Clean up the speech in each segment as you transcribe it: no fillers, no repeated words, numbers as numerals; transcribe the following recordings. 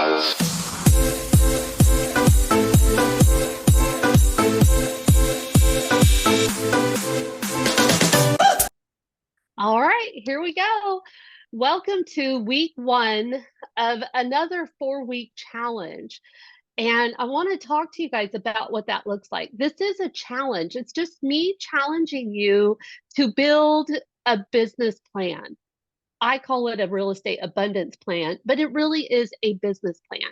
Buzz. All right, here we go. Welcome to week one of another 4-week challenge. And I want to talk to you guys about what that looks like. This is a challenge. It's just me challenging you to build a business plan. I call it a real estate abundance plan, but it really is a business plan.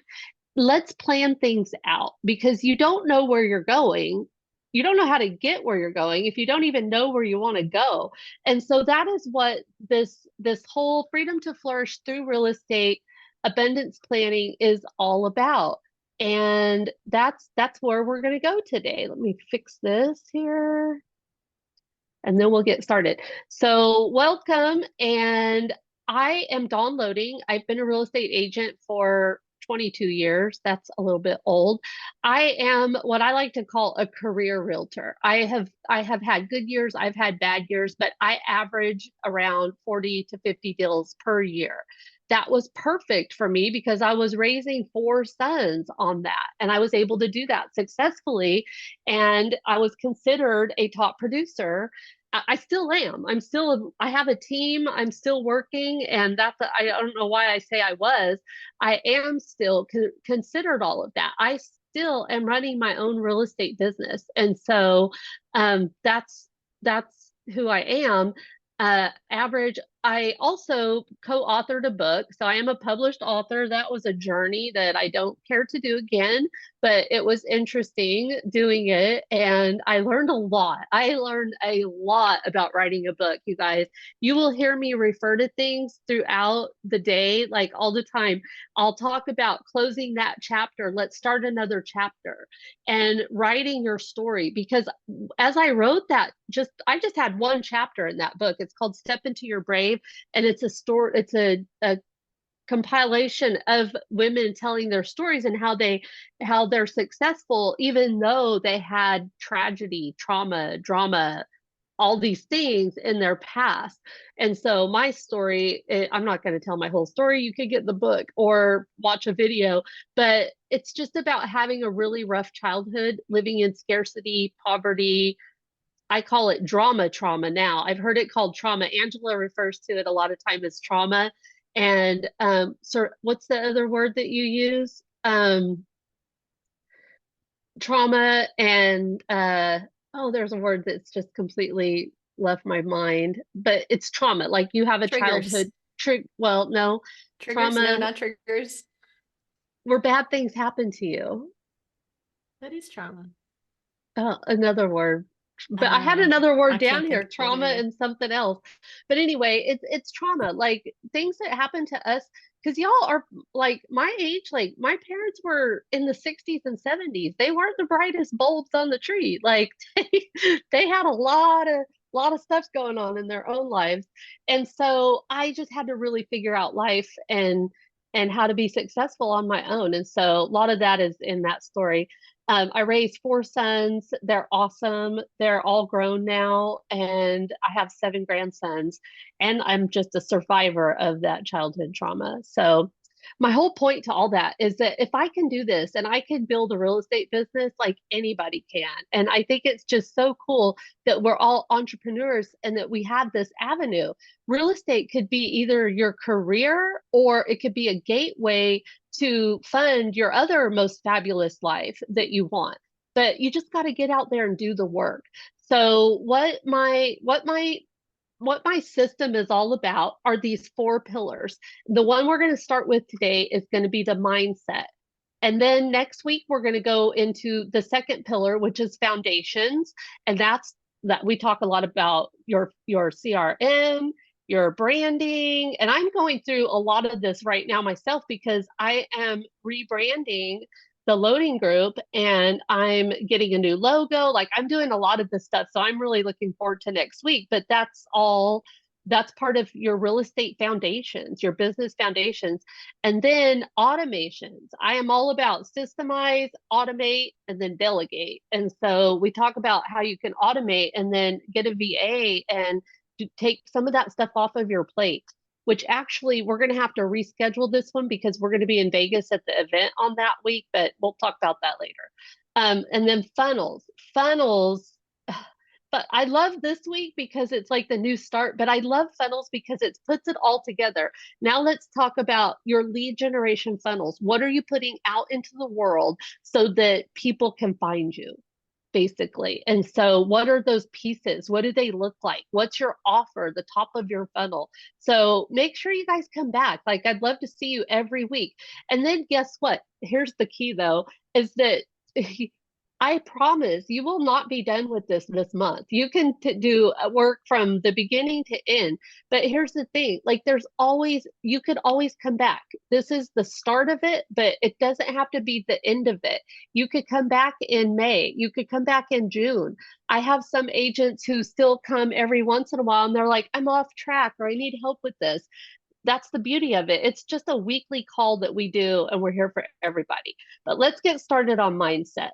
Let's plan things out because you don't know where you're going. You don't know how to get where you're going if you don't even know where you want to go. And so that is what this whole freedom to flourish through real estate abundance planning is all about. And that's where we're going to go today. Let me fix this here and then we'll get started. So, welcome. And I am Dawn Loding. I've been a real estate agent for 22 years. That's a little bit old. I am what I like to call a career realtor. I have had good years, I've had bad years, but I average around 40 to 50 deals per year. That was perfect for me because I was raising 4 sons on that and I was able to do that successfully, and I was considered a top producer. I still am. I have a team. I'm still working. And I don't know why I say I was. I am still considered all of that. I still am running my own real estate business. And so that's who I am. Average. I also co-authored a book. So I am a published author. That was a journey that I don't care to do again, but it was interesting doing it. And I learned a lot. I learned a lot about writing a book, you guys. You will hear me refer to things throughout the day, like all the time. I'll talk about closing that chapter. Let's start another chapter and writing your story. Because as I wrote that, I just had one chapter in that book. It's called Step Into Your Brave. And it's a story, it's a compilation of women telling their stories and how they're successful even though they had tragedy, trauma, drama, all these things in their past. And so my story, I'm not going to tell my whole story. You could get the book or watch a video, but it's just about having a really rough childhood, living in scarcity, poverty. I call it drama trauma now. I've heard it called trauma. Angela refers to it a lot of time as trauma. And so what's the other word that you use? Trauma and oh, there's a word that's just completely left my mind, but it's trauma. Like you have a Triggers. childhood well, no, Triggers? No, trauma not triggers. where bad things happen to you. That is trauma. Another word, but I had another I word can't down think here, of it trauma either. and something else. But anyway, it's trauma, like things that happen to us. Because y'all are like my age, like my parents were in the 60s and 70s. They weren't the brightest bulbs on the tree. Like they had a lot of stuff going on in their own lives. And so I just had to really figure out life and how to be successful on my own. And so a lot of that is in that story. I raised 4 sons. They're awesome. They're all grown now, and I have 7 grandsons. And I'm just a survivor of that childhood trauma. So, my whole point to all that is that if I can do this and I can build a real estate business, like anybody can. And I think it's just so cool that we're all entrepreneurs and that we have this avenue. Real estate could be either your career or it could be a gateway to fund your other most fabulous life that you want. But you just got to get out there and do the work. So what my system is all about are these 4 pillars. The one we're going to start with today is going to be the mindset. And then next week we're going to go into the second pillar, which is foundations, and that's that we talk a lot about your CRM, your branding, and I'm going through a lot of this right now myself because I am rebranding the Loading group and I'm getting a new logo. Like I'm doing a lot of this stuff. So I'm really looking forward to next week. But that's part of your real estate foundations, your business foundations. And then automations. I am all about systemize, automate, and then delegate. And so we talk about how you can automate and then get a VA and take some of that stuff off of your plate, which actually we're going to have to reschedule this one because we're going to be in Vegas at the event on that week, but we'll talk about that later. And then funnels. But I love this week because it's like the new start, but I love funnels because it puts it all together. Now let's talk about your lead generation funnels. What are you putting out into the world so that people can find you? Basically. And so, what are those pieces? What do they look like? What's your offer, the top of your funnel? So, make sure you guys come back. Like, I'd love to see you every week. And then, guess what? Here's the key, though, is that I promise you will not be done with this month. You can do work from the beginning to end. But here's the thing, like you could always come back. This is the start of it, but it doesn't have to be the end of it. You could come back in May. You could come back in June. I have some agents who still come every once in a while and they're like, I'm off track or I need help with this. That's the beauty of it. It's just a weekly call that we do and we're here for everybody. But let's get started on mindset.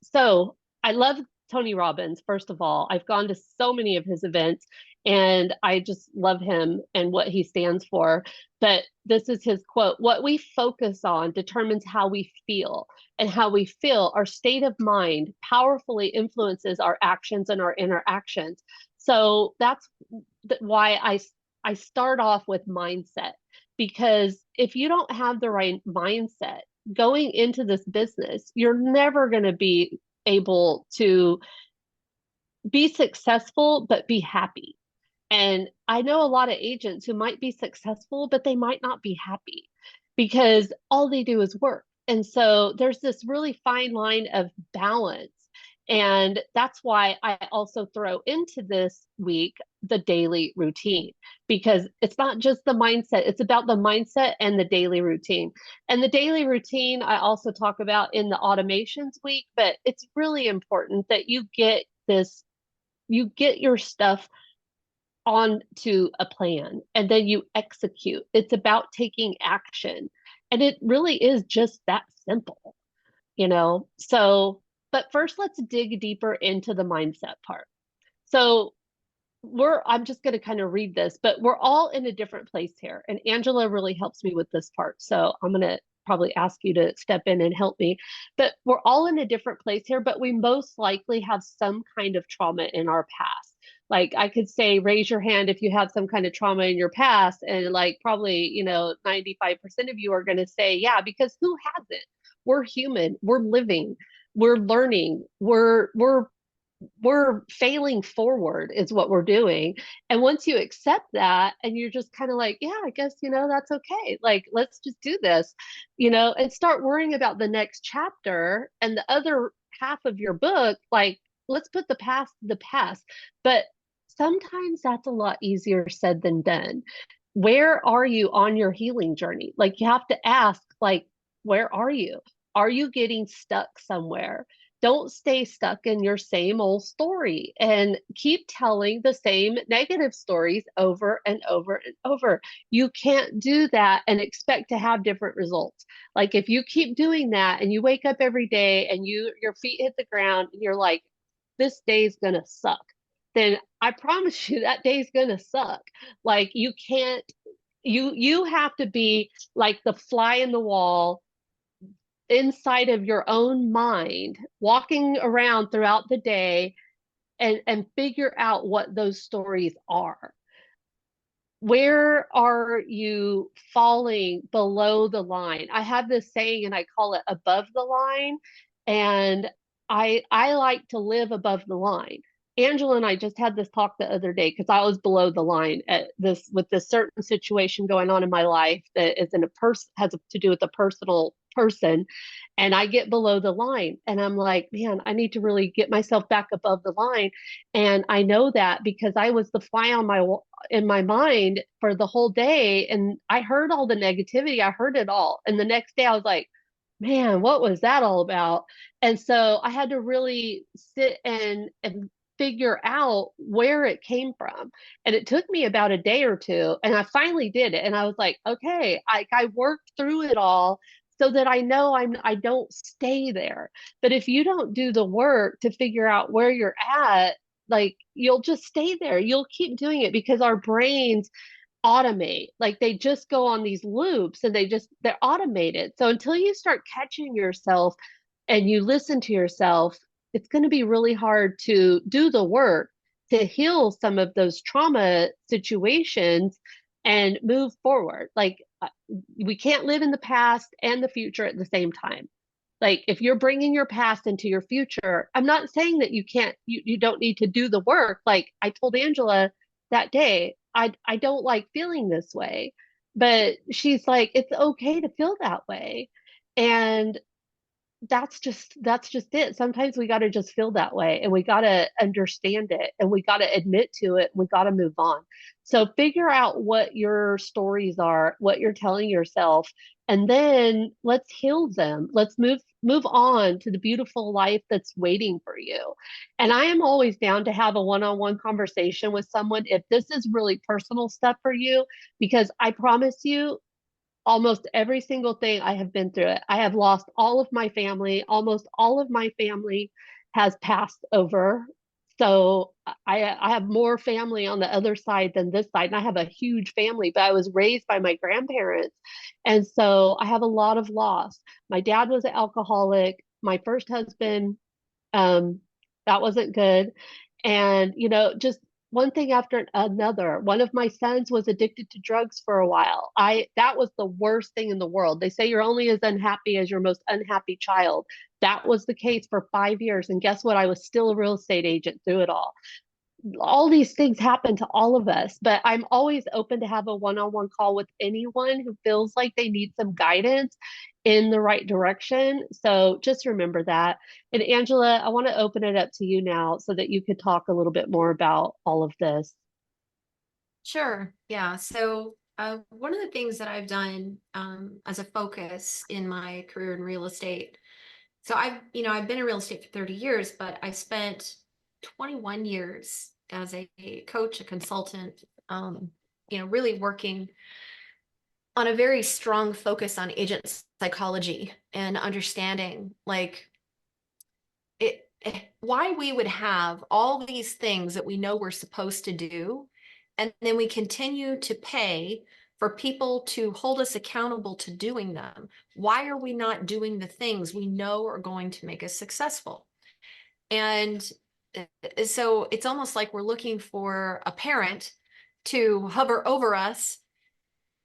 So I love Tony Robbins, first of all. I've gone to so many of his events and I just love him and what he stands for. But this is his quote: what we focus on determines how we feel, and how we feel, our state of mind, powerfully influences our actions and our interactions. So that's why I start off with mindset, because if you don't have the right mindset, going into this business, you're never going to be able to be successful, but be happy. And I know a lot of agents who might be successful, but they might not be happy because all they do is work. And so there's this really fine line of balance. And that's why I also throw into this week the daily routine, because it's not just the mindset, it's about the mindset and the daily routine. And the daily routine, I also talk about in the automations week, but it's really important that you get your stuff onto a plan and then you execute. It's about taking action. And it really is just that simple, you know? So, but first, let's dig deeper into the mindset part. So, I'm just going to kind of read this, but we're all in a different place here. And Angela really helps me with this part. So, I'm going to probably ask you to step in and help me. But we're all in a different place here, but we most likely have some kind of trauma in our past. Like I could say, raise your hand if you have some kind of trauma in your past. And like probably, 95% of you are going to say, yeah, because who hasn't? We're human, we're living, we're learning, we're failing forward is what we're doing. And once you accept that and you're just kind of like, yeah, I guess, that's okay. Like, let's just do this, and start worrying about the next chapter and the other half of your book. Like, let's put the past in the past. But sometimes that's a lot easier said than done. Where are you on your healing journey? Like, you have to ask, like, where are you? Are you getting stuck somewhere? Don't stay stuck in your same old story and keep telling the same negative stories over and over and over. You can't do that and expect to have different results. Like if you keep doing that and you wake up every day and your feet hit the ground and you're like, this day's gonna suck, then I promise you that day's gonna suck. Like you can't you have to be like the fly in the wall inside of your own mind, walking around throughout the day and figure out what those stories are. Where are you falling below the line? I have this saying and I call it above the line. And I like to live above the line. Angela and I just had this talk the other day because I was below the line at this with this certain situation going on in my life that is in a person has to do with a personal person, and I get below the line and I'm like, man, I need to really get myself back above the line. And I know that because I was the fly on my in my mind for the whole day and I heard all the negativity. I heard it all. And the next day I was like, man, what was that all about? And so I had to really sit and figure out where it came from. And it took me about a day or two and I finally did it. And I was like, okay, I worked through it all so that I know I don't stay there. But if you don't do the work to figure out where you're at, like you'll just stay there. You'll keep doing it because our brains automate. Like they just go on these loops and they're automated. So until you start catching yourself and you listen to yourself, it's going to be really hard to do the work to heal some of those trauma situations and move forward. Like we can't live in the past and the future at the same time. Like if you're bringing your past into your future, I'm not saying that you don't need to do the work. Like I told Angela that day, I don't like feeling this way, but she's like, it's okay to feel that way. And that's just it. Sometimes we got to just feel that way and we got to understand it and we got to admit to it. We got to move on. So figure out what your stories are, what you're telling yourself, and then let's heal them. Let's move on to the beautiful life that's waiting for you. And I am always down to have a one-on-one conversation with someone if this is really personal stuff for you, because I promise you almost every single thing I have been through it. I have lost all of my family. Almost all of my family has passed over. So I have more family on the other side than this side. And I have a huge family, but I was raised by my grandparents. And so I have a lot of loss. My dad was an alcoholic. My first husband, um, that wasn't good. And, just one thing after another. One of my sons was addicted to drugs for a while. That was the worst thing in the world. They say you're only as unhappy as your most unhappy child. That was the case for 5 years. And guess what? I was still a real estate agent through it all these things happen to all of us, but I'm always open to have a one-on-one call with anyone who feels like they need some guidance in the right direction. So just remember that. And Angela, I want to open it up to you now so that you could talk a little bit more about all of this. Sure. Yeah. So one of the things that I've done as a focus in my career in real estate. So I've been in real estate for 30 years, but I spent 21 years as a coach, a consultant, really working on a very strong focus on agent psychology and understanding like why we would have all these things that we know we're supposed to do, and then we continue to pay for people to hold us accountable to doing them. Why are we not doing the things we know are going to make us successful? And so it's almost like we're looking for a parent to hover over us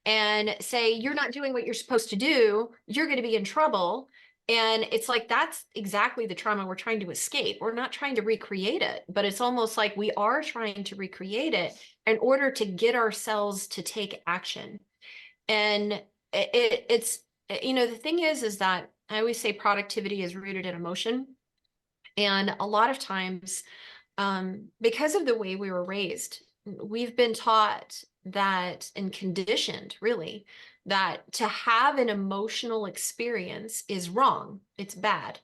and say, you're not doing what you're supposed to do, you're going to be in trouble. And it's like, that's exactly the trauma we're trying to escape. We're not trying to recreate it, but it's almost like we are trying to recreate it in order to get ourselves to take action. And it's, the thing is that I always say productivity is rooted in emotion. And a lot of times, because of the way we were raised, we've been taught that and conditioned really that to have an emotional experience is wrong, it's bad.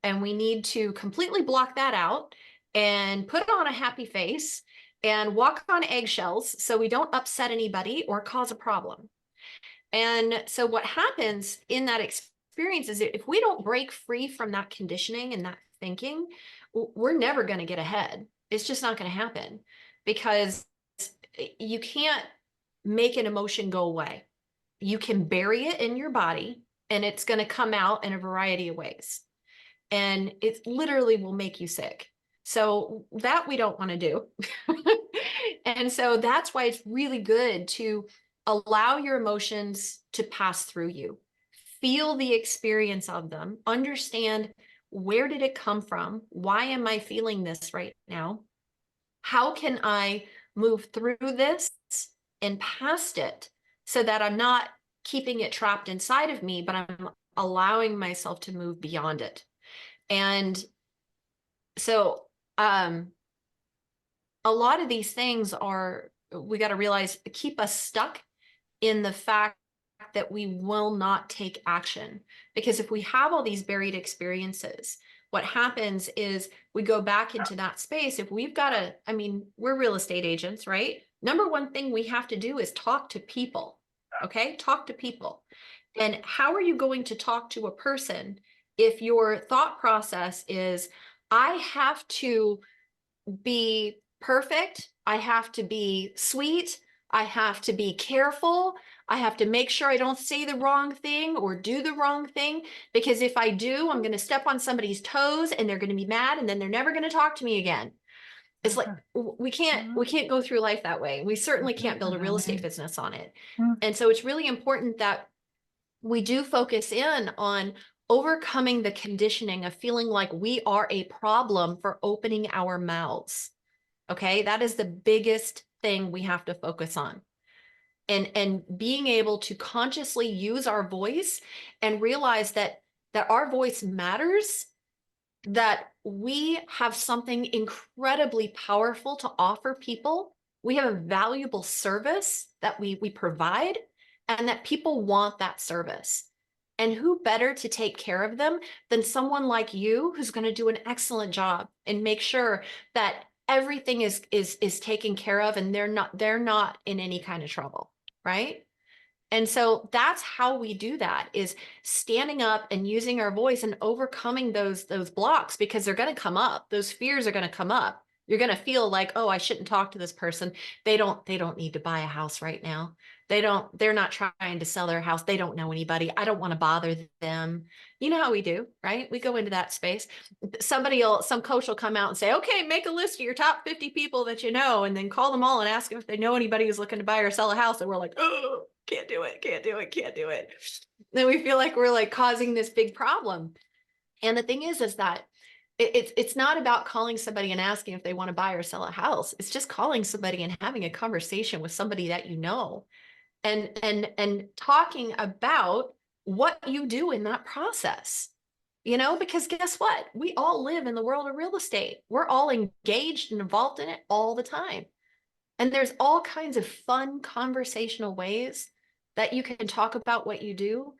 And we need to completely block that out and put on a happy face and walk on eggshells so we don't upset anybody or cause a problem. And so what happens in that experience is if we don't break free from that conditioning and that thinking, we're never going to get ahead. It's just not going to happen because you can't make an emotion go away. You can bury it in your body and it's going to come out in a variety of ways. And it literally will make you sick. So that we don't want to do. And so that's why it's really good to allow your emotions to pass through you. Feel the experience of them. Understand, where did it come from? Why am I feeling this right now? How can I move through this and past it so that I'm not keeping it trapped inside of me, but I'm allowing myself to move beyond it? And so a lot of these things we got to realize, keep us stuck in the fact that we will not take action. Because if we have all these buried experiences, what happens is we go back into that space. If we've got we're real estate agents, right? Number one thing we have to do is talk to people. Okay. Talk to people. And how are you going to talk to a person if your thought process is, I have to be perfect, I have to be sweet, I have to be careful. I have to make sure I don't say the wrong thing or do the wrong thing, because if I do, I'm going to step on somebody's toes and they're going to be mad and then they're never going to talk to me again. It's like we can't go through life that way. We certainly can't build a real estate business on it. And so it's really important that we do focus in on overcoming the conditioning of feeling like we are a problem for opening our mouths. Okay, that is the biggest thing we have to focus on. And being able to consciously use our voice and realize that our voice matters, that we have something incredibly powerful to offer people. We have a valuable service that we provide, and that people want that service. And who better to take care of them than someone like you, who's going to do an excellent job and make sure that everything is taken care of and they're not in any kind of trouble, right? And so that's how we do that, is standing up and using our voice and overcoming those blocks, because they're going to come up. Those fears are going to come up. You're going to feel like, oh, I shouldn't talk to this person. They don't need to buy a house right now. They're not trying to sell their house. They don't know anybody. I don't want to bother them. You know how we do, right? We go into that space. Some coach will come out and say, okay, make a list of your top 50 people that you know, and then call them all and ask them if they know anybody who's looking to buy or sell a house. And we're like, oh, can't do it, can't do it, can't do it. Then we feel like we're like causing this big problem. And the thing is that it's not about calling somebody and asking if they want to buy or sell a house. It's just calling somebody and having a conversation with somebody that you know, and talking about what you do in that process. Because guess what? We all live in the world of real estate. We're all engaged and involved in it all the time. And there's all kinds of fun conversational ways that you can talk about what you do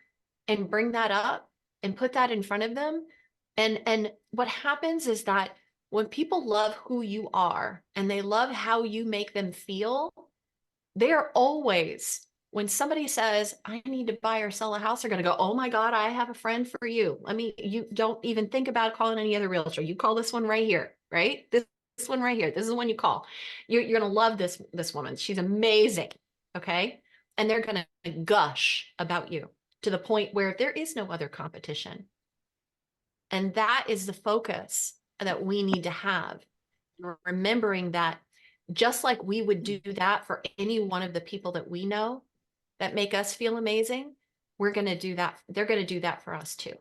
and bring that up and put that in front of them. And what happens is that when people love who you are and they love how you make them feel, they're always, when somebody says, I need to buy or sell a house, they're going to go, oh my God, I have a friend for you. I mean, you don't even think about calling any other realtor. You call this one right here, right? This one right here. This is the one you call. You're going to love this woman. She's amazing. Okay. And they're going to gush about you to the point where there is no other competition. And that is the focus that we need to have. Remembering that just like we would do that for any one of the people that we know that make us feel amazing, we're going to do that. They're going to do that for us too.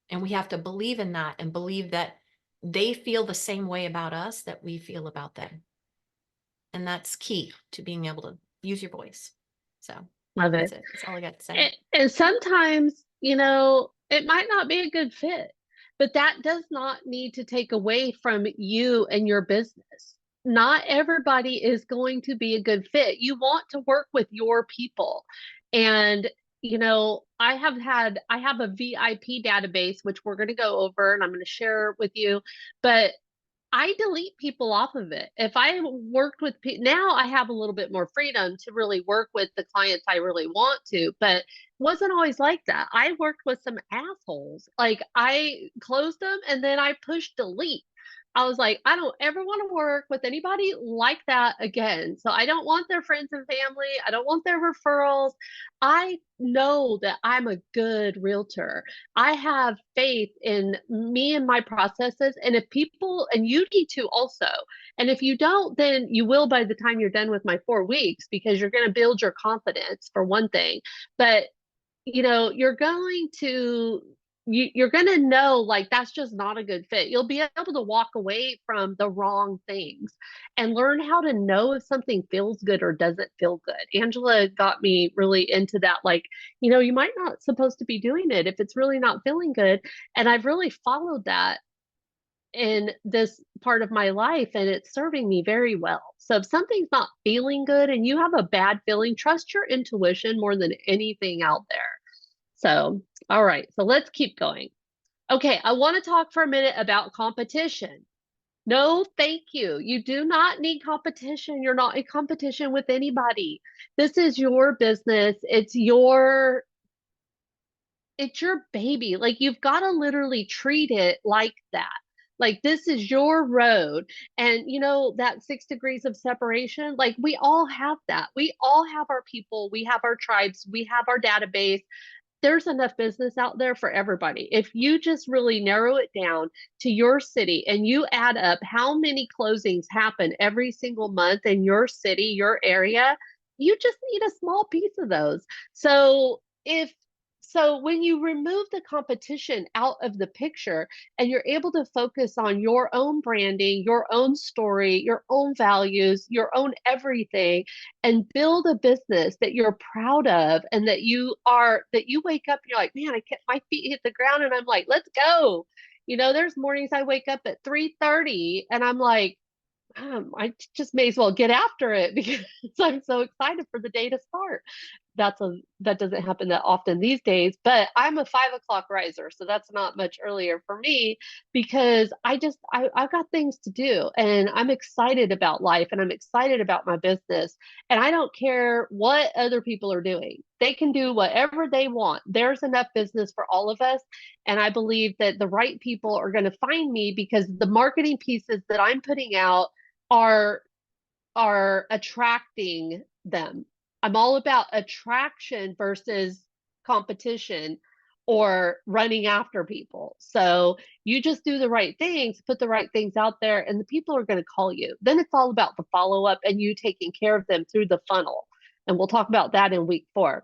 And we have to believe in that and believe that they feel the same way about us that we feel about them. And that's key to being able to use your voice. So Love that's it. it. That's all I got to say. And sometimes, it might not be a good fit, but that does not need to take away from you and your business. Not everybody is going to be a good fit. You want to work with your people. And, I have a VIP database, which we're going to go over and I'm going to share with you, but I delete people off of it. If I worked with now, I have a little bit more freedom to really work with the clients I really want to, but wasn't always like that. I worked with some assholes. Like I closed them and then I pushed delete. I was like, I don't ever want to work with anybody like that again. So I don't want their friends and family. I don't want their referrals. I know that I'm a good realtor. I have faith in me and my processes. And if people, and you need to also, and if you don't, then you will by the time you're done with my 4 weeks, because you're going to build your confidence for one thing. But, you're going to, you're going to know like that's just not a good fit. You'll be able to walk away from the wrong things and learn how to know if something feels good or doesn't feel good. Angela got me really into that. Like, you might not supposed to be doing it if it's really not feeling good. And I've really followed that in this part of my life and it's serving me very well. So if something's not feeling good and you have a bad feeling, trust your intuition more than anything out there. So, all right, so let's keep going. Okay, I want to talk for a minute about competition. No, thank you. You do not need competition. You're not in competition with anybody. This is your business. It's your baby. Like you've got to literally treat it like that. Like, this is your road. And that 6 degrees of separation, like, we all have that. We all have our people, we have our tribes, we have our database. There's enough business out there for everybody. If you just really narrow it down to your city and you add up how many closings happen every single month in your city, your area, you just need a small piece of those. So when you remove the competition out of the picture and you're able to focus on your own branding, your own story, your own values, your own everything, and build a business that you're proud of and that you wake up and you're like, man, I can't, my feet hit the ground and I'm like, let's go. There's mornings I wake up at 3:30 and I'm like, I just may as well get after it because I'm so excited for the day to start. That doesn't happen that often these days, but I'm a 5 o'clock riser, so that's not much earlier for me because I've got things to do and I'm excited about life and I'm excited about my business, and I don't care what other people are doing. They can do whatever they want. There's enough business for all of us, and I believe that the right people are going to find me because the marketing pieces that I'm putting out are attracting them. I'm all about attraction versus competition or running after people. So you just do the right things, put the right things out there, and the people are going to call you. Then it's all about the follow up and you taking care of them through the funnel. And we'll talk about that in week 4.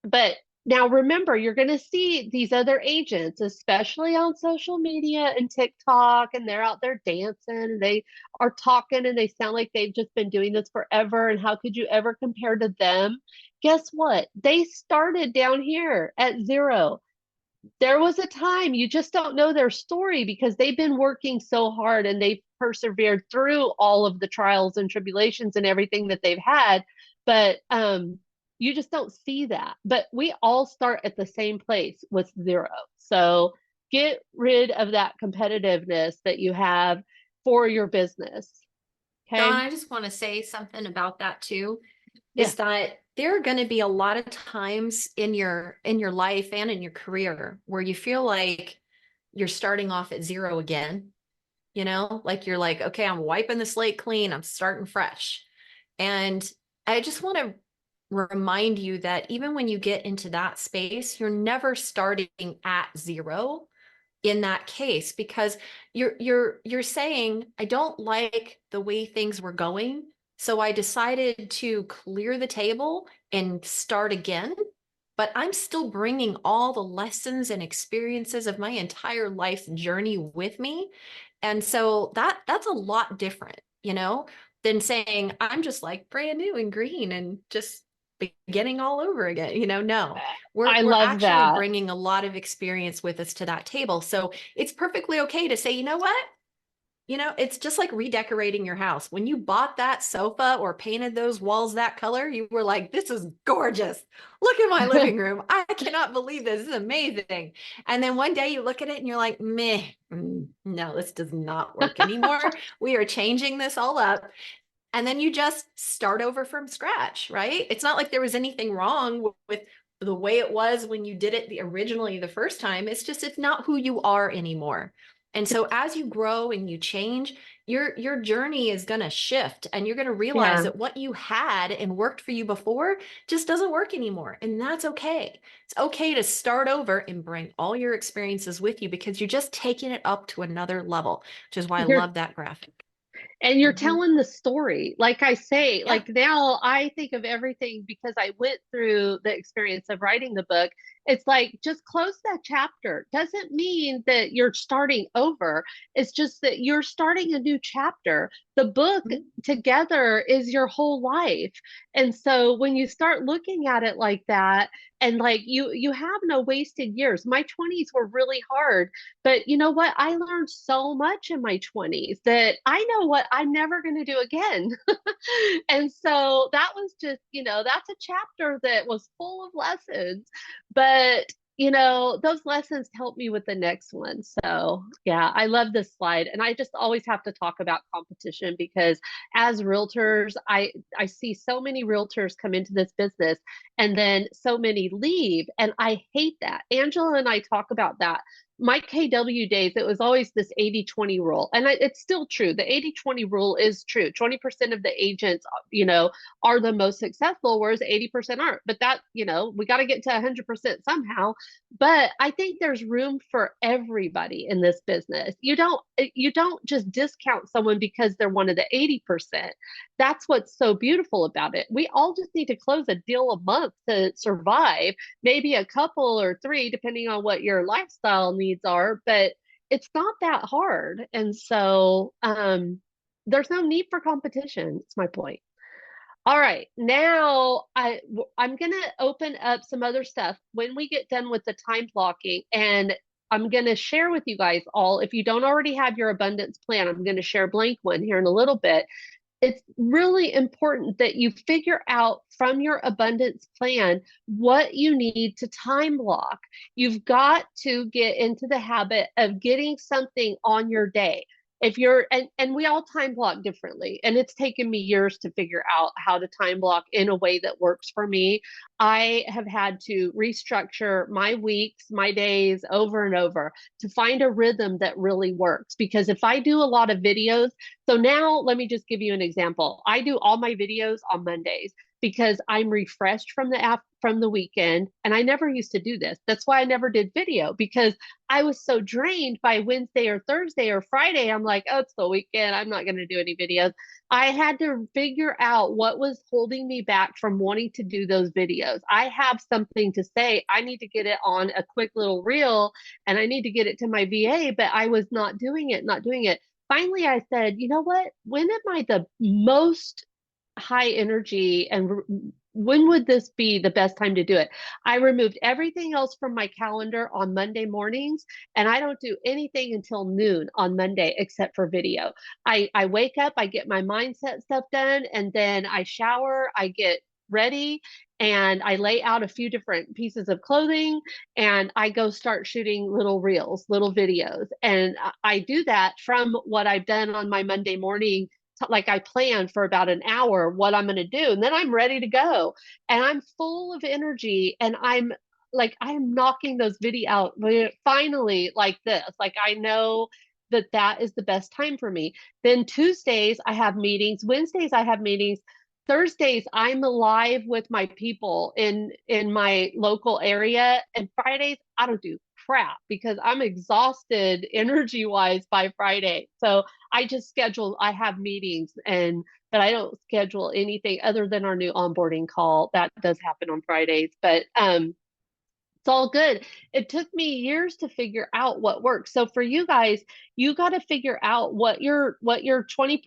But now remember, you're going to see these other agents, especially on social media and TikTok, and they're out there dancing and they are talking and they sound like they've just been doing this forever. And how could you ever compare to them? Guess what? They started down here at zero. There was a time, you just don't know their story because they've been working so hard and they've persevered through all of the trials and tribulations and everything that they've had. But you just don't see that. But we all start at the same place with zero. So get rid of that competitiveness that you have for your business. Dawn, Okay. I just want to say something about that too, Yeah. is that there are going to be a lot of times in your life and in your career where you feel like you're starting off at zero again, like you're like, okay, I'm wiping the slate clean, I'm starting fresh. And I just want to remind you that even when you get into that space, you're never starting at zero in that case, because you're saying, I don't like the way things were going, so I decided to clear the table and start again. But I'm still bringing all the lessons and experiences of my entire life's journey with me. And so that's a lot different, than saying I'm just like brand new and green and just beginning all over again. No, we're I we're love actually that. bringing a lot of experience with us to that table. So it's perfectly okay to say, you know what? It's just like redecorating your house. When you bought that sofa or painted those walls that color, you were like, this is gorgeous. Look at my living room. I cannot believe this. This is amazing. And then one day you look at it and you're like, meh, no, this does not work anymore. We are changing this all up. And then you just start over from scratch, right? It's not like there was anything wrong with the way it was when you did it originally the first time. It's just, it's not who you are anymore. And so as you grow and you change, your journey is going to shift, and you're going to realize Yeah. that what you had and worked for you before just doesn't work anymore. And that's okay. It's okay to start over and bring all your experiences with you, because you're just taking it up to another level, which is why I You're love that graphic. and you're Mhm. telling the story. Like I say, Yeah. like now I think of everything because I went through the experience of writing the book. It's like just close that chapter. Doesn't mean that you're starting over. It's just that you're starting a new chapter. The book Mhm. together is your whole life. And so when you start looking at it like that, and like you have no wasted years. My 20s were really hard, but you know what? I learned so much in my 20s that I know what I'm never going to do again. And so that was just, that's a chapter that was full of lessons. But, those lessons helped me with the next one. So, yeah, I love this slide. And I just always have to talk about competition because as realtors, I see so many realtors come into this business and then so many leave. And I hate that. Angela and I talk about that my KW days, it was always this 80-20 rule. And it's still true. The 80-20 rule is true. 20% of the agents, are the most successful, whereas 80% aren't. But that, we got to get to 100% somehow. But I think there's room for everybody in this business. You don't just discount someone because they're one of the 80%. That's what's so beautiful about it. We all just need to close a deal a month to survive, maybe a couple or three, depending on what your lifestyle needs are, but it's not that hard. And so there's no need for competition. It's my point. All right, now I'm gonna open up some other stuff when we get done with the time blocking, and I'm gonna share with you guys all. If you don't already have your abundance plan, I'm gonna share a blank one here in a little bit. It's really important that you figure out from your abundance plan what you need to time block. You've got to get into the habit of getting something on your day. If you're and we all time block differently, and it's taken me years to figure out how to time block in a way that works for me. I have had to restructure my weeks, my days over and over to find a rhythm that really works, because if I do a lot of videos, so now let me just give you an example. I do all my videos on Mondays because I'm refreshed from the app from the weekend, and I never used to do this. That's why I never did video, because I was so drained by Wednesday or Thursday or Friday. I'm like, oh, it's the weekend. I'm not going to do any videos. I had to figure out what was holding me back from wanting to do those videos. I have something to say. I need to get it on a quick little reel, and I need to get it to my VA, but I was not doing it, not doing it. Finally, I said, you know what? When am I the most high energy, and when would this be the best time to do it? I removed everything else from my calendar on Monday mornings, and I don't do anything until noon on Monday except for video. I wake up, I get my mindset stuff done, and then I shower, I get ready, and I lay out a few different pieces of clothing, and I go start shooting little reels, little videos. And I do that from what I've done on my Monday morning. Like, I plan for about an hour what I'm going to do, and then I'm ready to go, and I'm full of energy, and I'm knocking those video out finally, like this. Like, I know that that is the best time for me. Then Tuesdays I have meetings, Wednesdays I have meetings, Thursdays I'm alive with my people in my local area, and Fridays I don't do crap because I'm exhausted energy wise by Friday. So I have meetings, but I don't schedule anything other than our new onboarding call. That does happen on Fridays, but it's all good. It took me years to figure out what works. So for you guys, you got to figure out what your 20%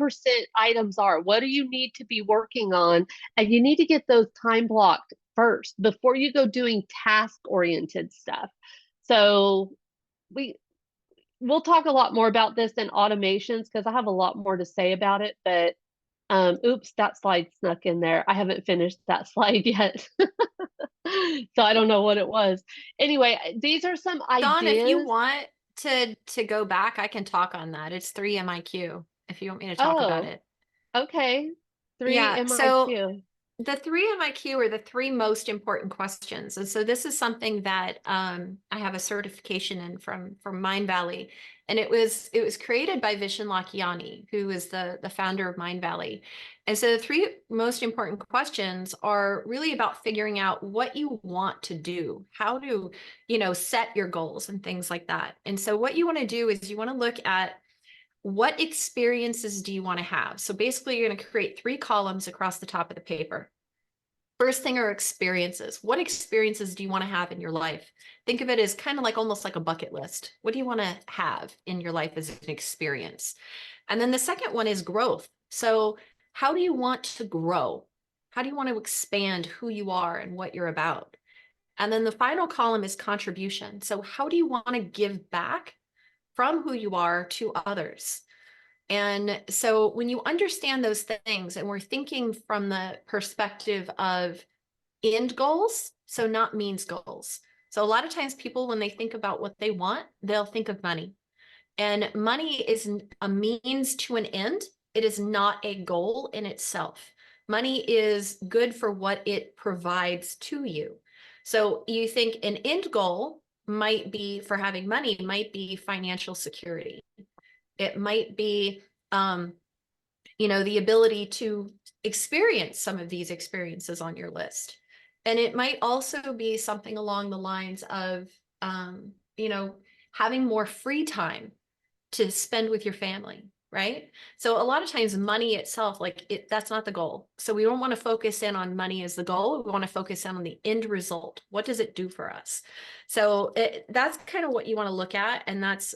items are. What do you need to be working on? And you need to get those time blocked first before you go doing task oriented stuff. So we we'll talk a lot more about this in automations because I have a lot more to say about it, but oops, that slide snuck in there. I haven't finished that slide yet. So I don't know what it was. Anyway, these are some Dawn, if you ideas. want to go back, I can talk on that. It's 3 MIQ if you want me to talk about Oh, it. okay. Three Yeah, so MIQ. the 3 MIQ are the three most important questions. And so this is something that I have a certification in from Mind Valley. And it was created by Vishen Lakhiani, who is the founder of Mind Valley. And so the three most important questions are really about figuring out what you want to do, how to, set your goals and things like that. And so what you want to do is you want to look at what experiences do you want to have? So basically, you're going to create 3 columns across the top of the paper. First thing are experiences. What experiences do you want to have in your life? Think of it as kind of like almost like a bucket list. What do you want to have in your life as an experience? And then the second one is growth. So, how do you want to grow? How do you want to expand who you are and what you're about? And then the final column is contribution. So, how do you want to give back from who you are to others? And so when you understand those things, and we're thinking from the perspective of end goals, so not means goals. So a lot of times people, when they think about what they want, they'll think of money. And money is a means to an end. It is not a goal in itself. Money is good for what it provides to you. So you think an end goal might be for having money, might be financial security. It might be, the ability to experience some of these experiences on your list. And it might also be something along the lines of, um, you know, having more free time to spend with your family, right? So a lot of times money itself, that's not the goal. So we don't want to focus in on money as the goal. We want to focus in on the end result. What does it do for us? So that's kind of what you want to look at. And that's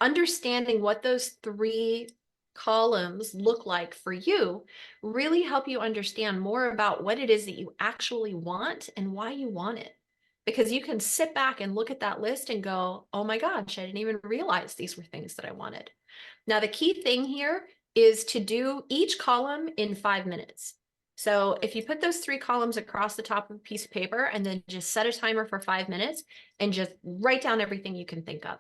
understanding what those three columns look like for you really help you understand more about what it is that you actually want and why you want it. Because you can sit back and look at that list and go, oh my gosh, I didn't even realize these were things that I wanted. Now, the key thing here is to do each column in 5 minutes. So if you put those three columns across the top of a piece of paper and then just set a timer for 5 minutes and just write down everything you can think of.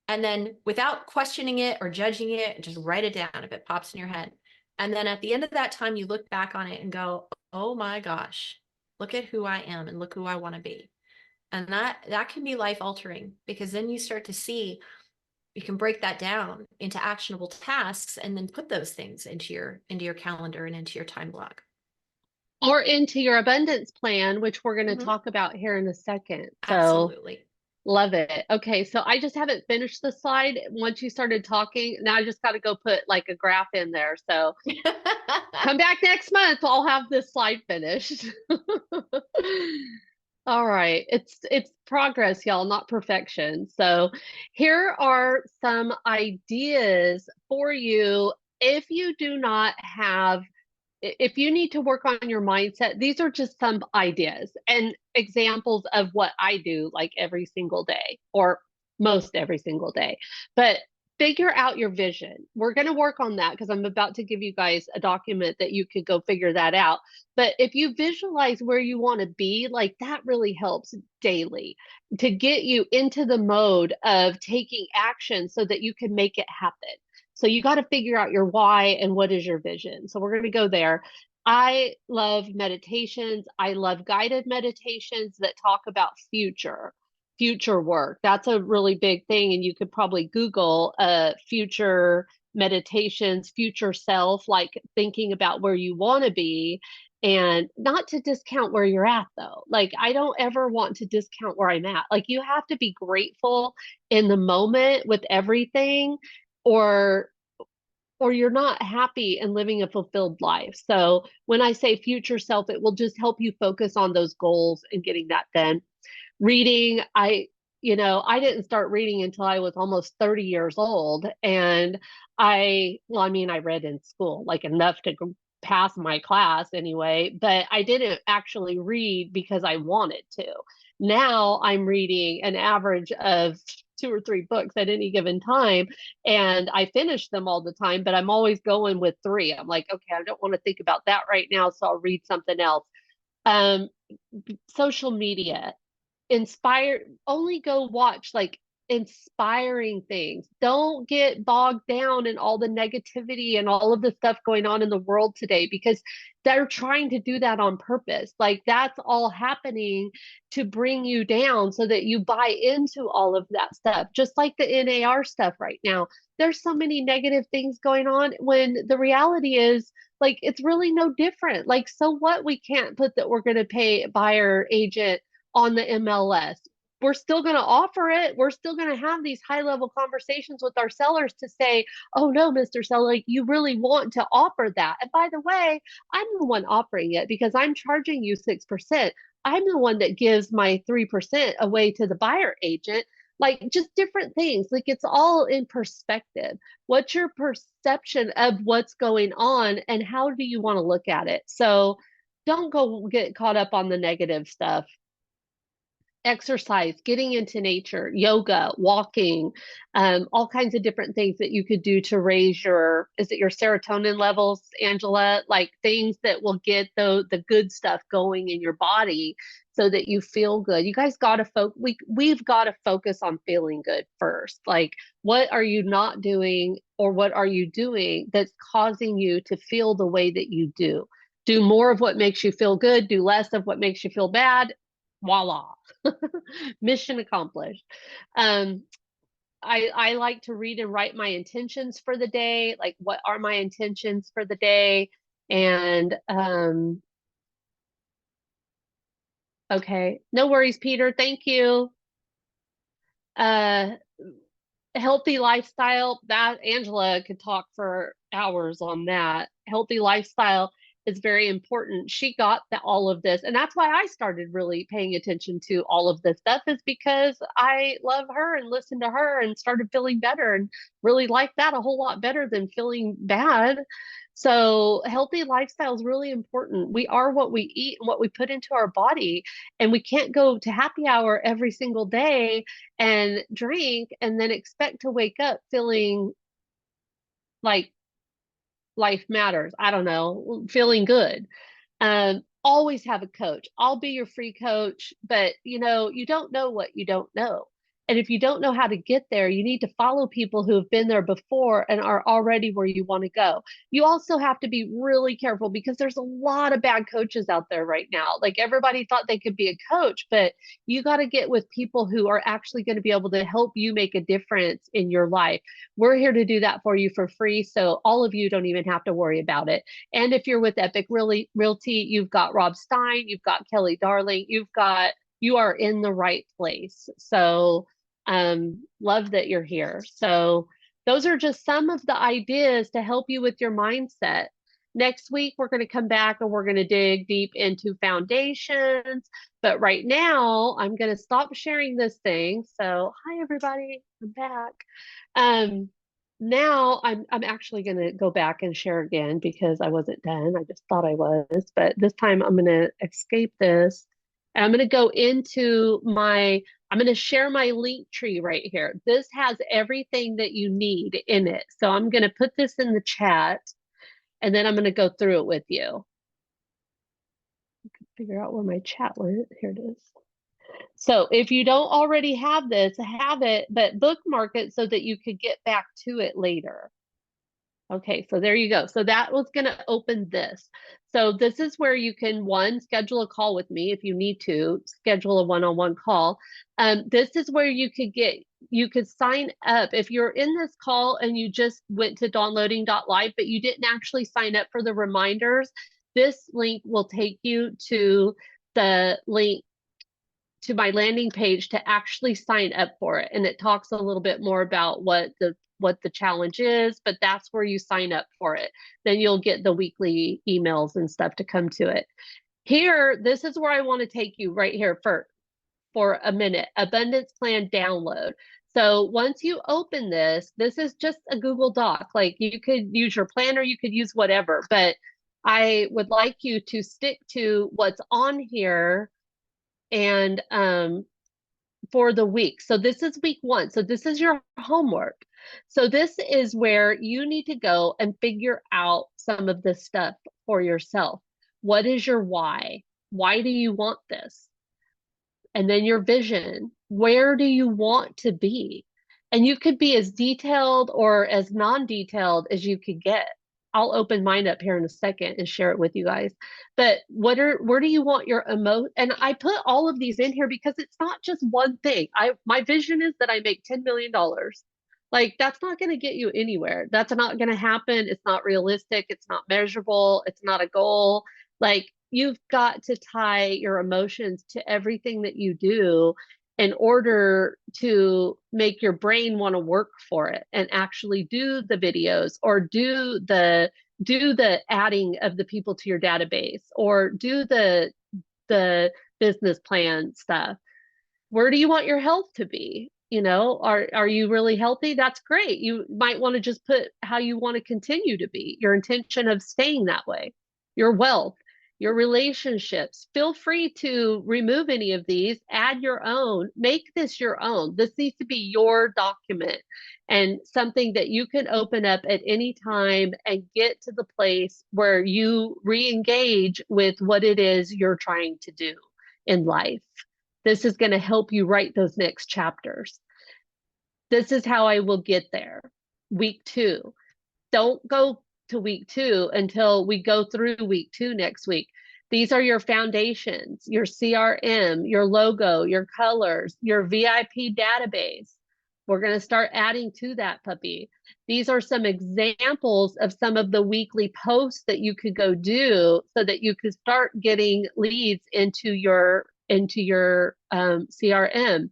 And then without questioning it or judging it, just write it down if it pops in your head. And then at the end of that time, you look back on it and go, oh my gosh, look at who I am and look who I want to be. And that can be life altering, because then you start to see you can break that down into actionable tasks and then put those things into your calendar and into your time block. Or into your abundance plan, which we're going to Mhm. talk about here in a second. So Absolutely. love it. Okay, so I just haven't finished the slide. Once you started talking, now I just got to go put like a graph in there. So come back next month. I'll have this slide finished. All right. It's progress, y'all, not perfection. So here are some ideas for you if you do not have if you need to work on your mindset. These are just some ideas and examples of what I do like every single day or most every single day. But figure out your vision. We're going to work on that because I'm about to give you guys a document that you could go figure that out. But if you visualize where you want to be, like that really helps daily to get you into the mode of taking action so that you can make it happen. So you got to figure out your why and what is your vision. So we're going to go there. I love meditations. I love guided meditations that talk about future work. That's a really big thing. And you could probably Google future meditations, future self, like thinking about where you want to be, and not to discount where you're at though. Like I don't ever want to discount where I'm at. Like you have to be grateful in the moment with everything, or you're not happy and living a fulfilled life. So when I say future self, it will just help you focus on those goals and getting that done. Reading, I didn't start reading until I was almost 30 years old. And I read in school, like enough to pass my class anyway, but I didn't actually read because I wanted to. Now I'm reading an average of 2 or 3 books at any given time, and I finish them all the time, but I'm always going with three. I'm like, okay, I don't want to think about that right now, so I'll read something else. Um, Social media, inspire, only go watch like inspiring things. Don't get bogged down in all the negativity and all of the stuff going on in the world today, because they're trying to do that on purpose. Like that's all happening to bring you down so that you buy into all of that stuff. Just like the NAR stuff right now, there's so many negative things going on when the reality is like it's really no different. Like so what, we can't put that we're going to pay buyer agent on the MLS. We're still going to offer it. We're still going to have these high level conversations with our sellers to say, oh no, Mr. Seller, you really want to offer that. And by the way, I'm the one offering it because I'm charging you 6%. I'm the one that gives my 3% away to the buyer agent. Like just different things. Like it's all in perspective. What's your perception of what's going on and how do you want to look at it? So don't go get caught up on the negative stuff. Exercise, getting into nature, yoga, walking, all kinds of different things that you could do to raise your serotonin levels, Angela? Like things that will get the good stuff going in your body so that you feel good. You guys got to we've got to focus on feeling good first. Like what are you not doing or what are you doing that's causing you to feel the way that you do? Do more of what makes you feel good, do less of what makes you feel bad. Voila. Mission accomplished. Um, I like to read and write my intentions for the day. Like, what are my intentions for the day? And okay, no worries, Peter. Thank you. Uh, Healthy lifestyle, that Angela could talk for hours on that. Healthy lifestyle is very important. She got all of this, and that's why I started really paying attention to all of this stuff, is because I love her and listened to her and started feeling better and really liked that a whole lot better than feeling bad. So healthy lifestyle is really important. We are what we eat and what we put into our body, and we can't go to happy hour every single day and drink and then expect to wake up feeling like life matters. I don't know, feeling good. Always have a coach. I'll be your free coach, but you don't know what you don't know. And if you don't know how to get there, you need to follow people who have been there before and are already where you want to go. You also have to be really careful because there's a lot of bad coaches out there right now. Like, everybody thought they could be a coach, but you got to get with people who are actually going to be able to help you make a difference in your life. We're here to do that for you for free. So all of you don't even have to worry about it. And if you're with Epic Realty, you've got Rob Stein, you've got Kelly Darling, you are in the right place. So love that you're here. So those are just some of the ideas to help you with your mindset. Next week, we're going to come back and we're going to dig deep into foundations. But right now, I'm going to stop sharing this thing. So hi, everybody. I'm back. Um, Now I'm actually going to go back and share again because I wasn't done. I just thought I was, but this time I'm going to escape this. And I'm going to go into I'm going to share my link tree right here. This has everything that you need in it. So I'm going to put this in the chat and then I'm going to go through it with you. Figure out where my chat went. Here it is. So if you don't already have this, have it, but bookmark it so that you could get back to it later. Okay, so there you go. So that was going to open this. So this is where you can, one, schedule a call with me if you need to, schedule a one-on-one call. This is where you could sign up. If you're in this call and you just went to downloading.live, but you didn't actually sign up for the reminders, this link will take you to the link to my landing page to actually sign up for it. And it talks a little bit more about what the challenge is, but that's where you sign up for it. Then you'll get the weekly emails and stuff to come to it. Here, this is where I want to take you right here for a minute. Abundance plan download. So once you open this is just a Google Doc. Like, you could use your planner, you could use whatever, but I would like you to stick to what's on here and for the week. So this is week 1. So this is your homework. So this is where you need to go and figure out some of this stuff for yourself. What is your why? Why do you want this? And then your vision. Where do you want to be? And you could be as detailed or as non-detailed as you could get. I'll open mine up here in a second and share it with you guys. But where do you want your And I put all of these in here because it's not just one thing. My vision is that I make $10 million. Like, that's not going to get you anywhere. That's not going to happen. It's not realistic. It's not measurable. It's not a goal. Like, you've got to tie your emotions to everything that you do in order to make your brain want to work for it and actually do the videos or do the adding of the people to your database or do the business plan stuff. Where do you want your health to be? Are you really healthy? That's great. You might want to just put how you want to continue to be, your intention of staying that way, your wealth, your relationships. Feel free to remove any of these, add your own, make this your own. This needs to be your document and something that you can open up at any time and get to the place where you re-engage with what it is you're trying to do in life. This is going to help you write those next chapters. This is how I will get there. Week 2. Don't go to week 2 until we go through week 2 next week. These are your foundations, your CRM, your logo, your colors, your VIP database. We're going to start adding to that puppy. These are some examples of some of the weekly posts that you could go do so that you could start getting leads into your CRM.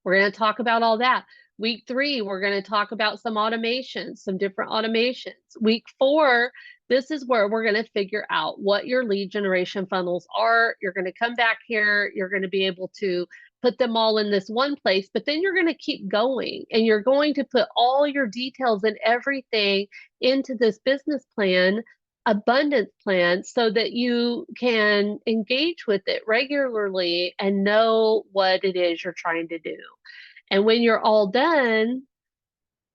We're going to talk about all that. Week 3, we're going to talk about some automations, some different automations. Week 4, this is where we're going to figure out what your lead generation funnels are. You're going to come back here. You're going to be able to put them all in this one place, but then you're going to keep going and you're going to put all your details and everything into this business plan, abundance plan, so that you can engage with it regularly and know what it is you're trying to do. And when you're all done,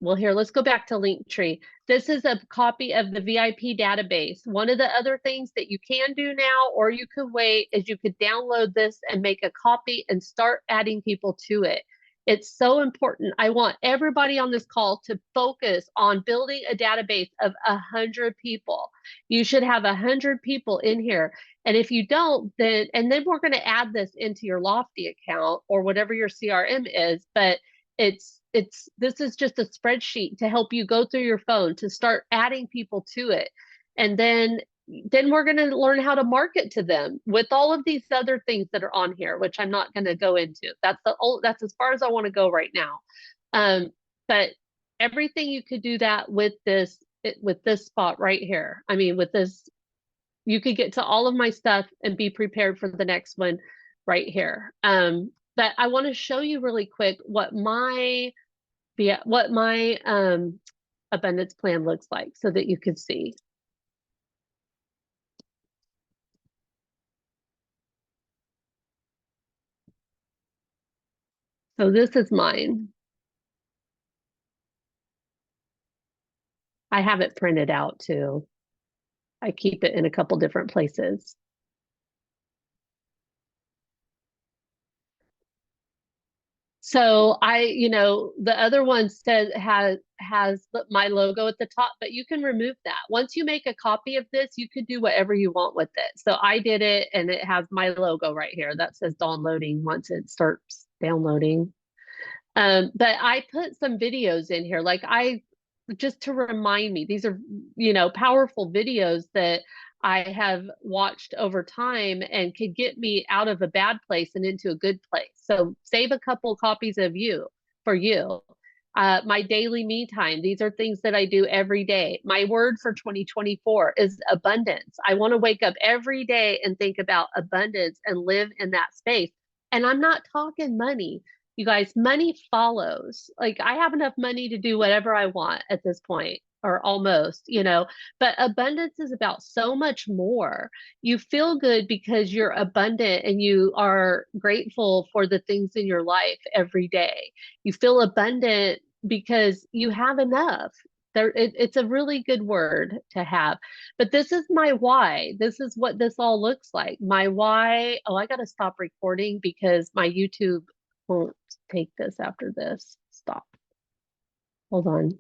well, here, let's go back to Linktree. This is a copy of the VIP database. One of the other things that you can do now, or you could wait, is you could download this and make a copy and start adding people to it. It's so important. I want everybody on this call to focus on building a database of 100 people. You should have 100 people in here. And if you don't, then we're going to add this into your Lofty account or whatever your CRM is, but this is just a spreadsheet to help you go through your phone to start adding people to it. And then we're going to learn how to market to them with all of these other things that are on here, which I'm not going to go into. That's as far as I want to go right now. But everything you could do that with this spot right here. I mean, with this, you could get to all of my stuff and be prepared for the next one right here. But I want to show you really quick what my abundance plan looks like so that you can see. So this is mine. I have it printed out too. I keep it in a couple different places. So the other one has my logo at the top, but you can remove that. Once you make a copy of this, you could do whatever you want with it. So I did it and it has my logo right here that says downloading once it starts downloading. But I put some videos in here, just to remind me, these are, powerful videos that I have watched over time and could get me out of a bad place and into a good place. So save a couple copies of you for you. My daily me time. These are things that I do every day. My word for 2024 is abundance. I want to wake up every day and think about abundance and live in that space. And I'm not talking money. You guys, money follows. Like, I have enough money to do whatever I want at this point, or almost, but abundance is about so much more. You feel good because you're abundant and you are grateful for the things in your life every day. You feel abundant because you have enough. It's a really good word to have. But this is my why. This is what this all looks like. My why. Oh, I got to stop recording because my YouTube won't take this after this. Stop. Hold on.